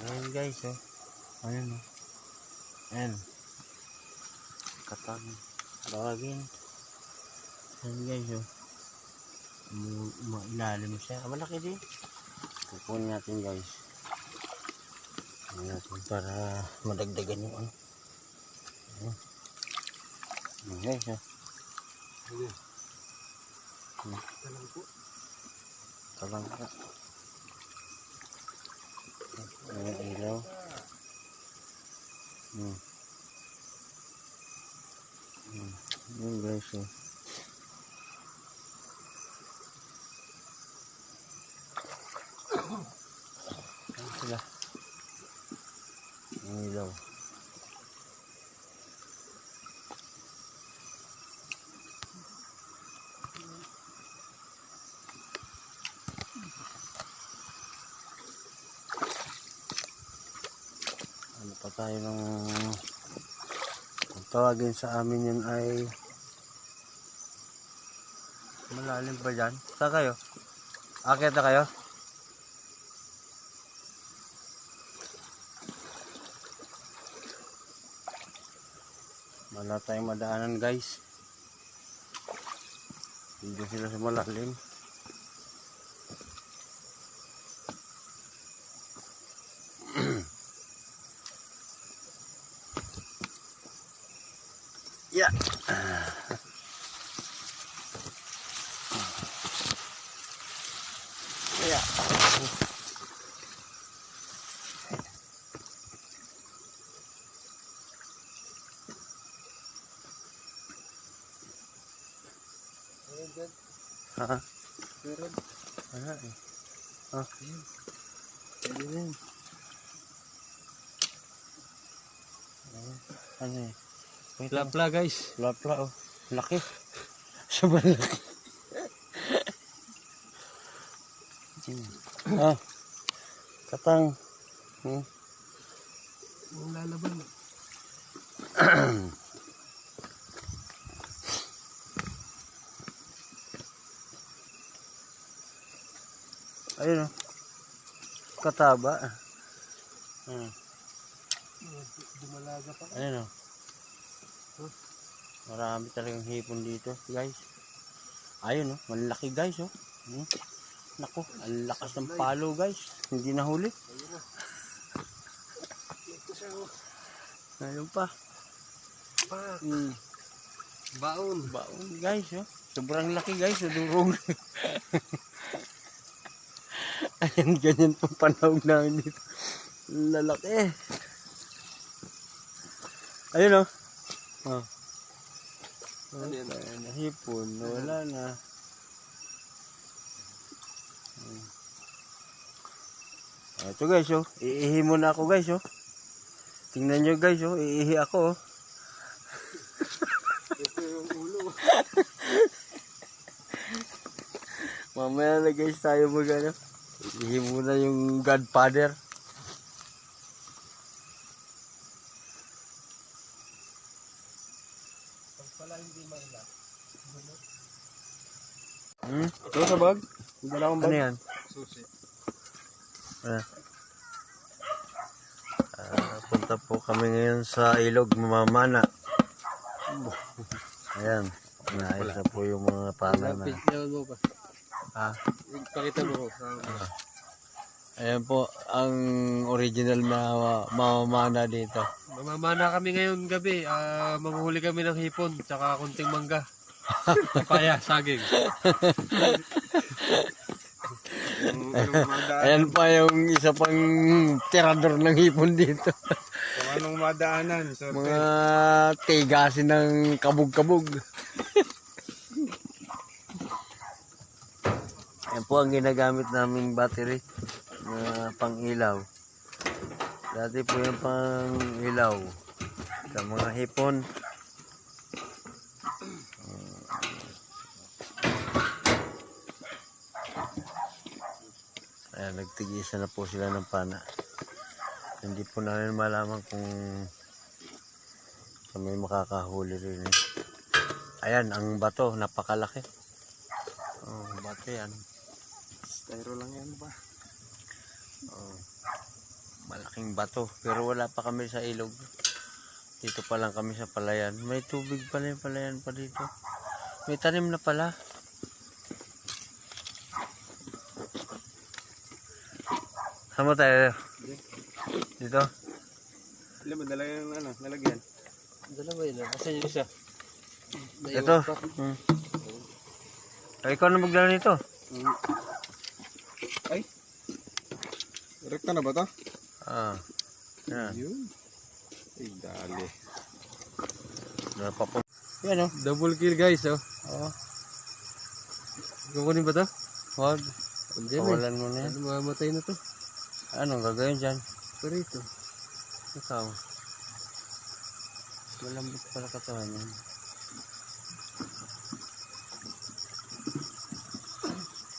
Ayan guys, oh. Ayan, oh. Ayan. Katang. Bagin. Ayan guys, oh. Ilalim siya. Malaki din. Kukunin natin guys. Kukunin natin para madagdagan yung ano. Ayan. Ayan guys, oh. Ayan. Talang po. Talang po. Ayan, ilaw. Ayan guys, oh. Ayan sila. Ayan ilaw. Ano pa tayo ng tawagin sa amin yun ay malalim pa dyan. Saan kayo? Akit na kayo? Wala tayong madaanan guys. Hindi sila sa malalim. Yeah. Yeah. Ha? Meron. Wala eh. Ah. Pwede din. Ano eh? Lapla guys. Lapla oh. Laki. Sobrang laki. Ah. Katang. Ang lalaban. Ayun oh. Kataba. Dumalaga pa. Ayun oh. Marami talagang hipon dito guys. Ayun oh. Malaki guys oh. Naku. Ang lakas ng palo guys. Hindi nahuli. Ayun na. Ito siya oh. Ayun pa. Pa. Baon. Baon guys oh. Sobrang laki guys. Durog. Ayan, ganyan pang panahon namin dito. Lalaki. Ayun o. Oh. Ano yan? Nahipon. Wala na. Ito guys oh. Iihi muna ako guys oh. Tingnan nyo guys oh. Iihi ako oh. Ito yung ulo. Mamaya na guys tayo mag-ano. Iihi muna yung Godfather. Pag pala hindi maila. Ito sa bag? Ano yan? Susi. Punta po kami ngayon sa ilog mamamana. Ayan. Naayos na po yung mga pana na. Yawan mo pa. Pakita mo ko. Ayan po ang original na mamamana dito. Mamamana kami ngayong gabi. Manguhuli kami ng hipon. Tsaka kunting mangga. Papaya, saging. Ayan pa yung isa pang tirador ng hipon dito. Kung anong madaanan. Mga tigasin ng kabog-kabog. Ayan po ang ginagamit naming battery na pang ilaw. Dati po yung pang ilaw sa mga hipon. Ayan, nagtigisa na po sila ng pana. Hindi po namin malaman kung may makakahuli rin eh. Ayan, ang bato, napakalaki. Oh, bato yan. Styro lang yan ba? Oh. malaking bato. Pero wala pa kami sa ilog. Dito pa lang kami sa palayan. May tubig pala yung palayan pa dito. May tanim na pala. Saan mo tayo? Dito? Ilan mo, dala yung ano, nalagyan? Dala ba yun? Kasi yung isa. Ito. Ay, ikaw na maglaro nito. Ay. Rekta na ba ito? Ah. Yan. Yun. Ay, dali. Napapong. Yan oh. Double kill guys, oh. Oo. Kukunin ba ito? Wag. Andiyan Pawalan mo na yan. Ano, mamatay na to. Anong gagawin dyan? Pero ito. Ikaw. Malambot pala katawan yan.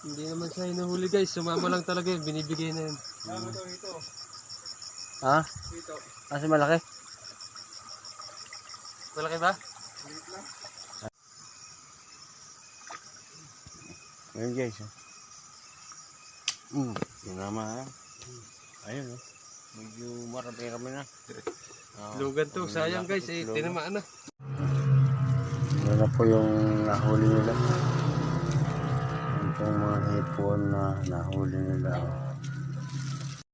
Hindi naman siya hinuhuli guys. Sumama lang talaga yun. Binibigay na yun. Ito. Ha? Ito. Kasi malaki? Malaki ba? Ayun guys. Yung naman ha. Ayun oh. Medyo marami-rami na. Lugan to. Sayang guys. Eh, tinamaan na. Ano na po yung nahuli nila. Yung pong mga hipon na nahuli nila.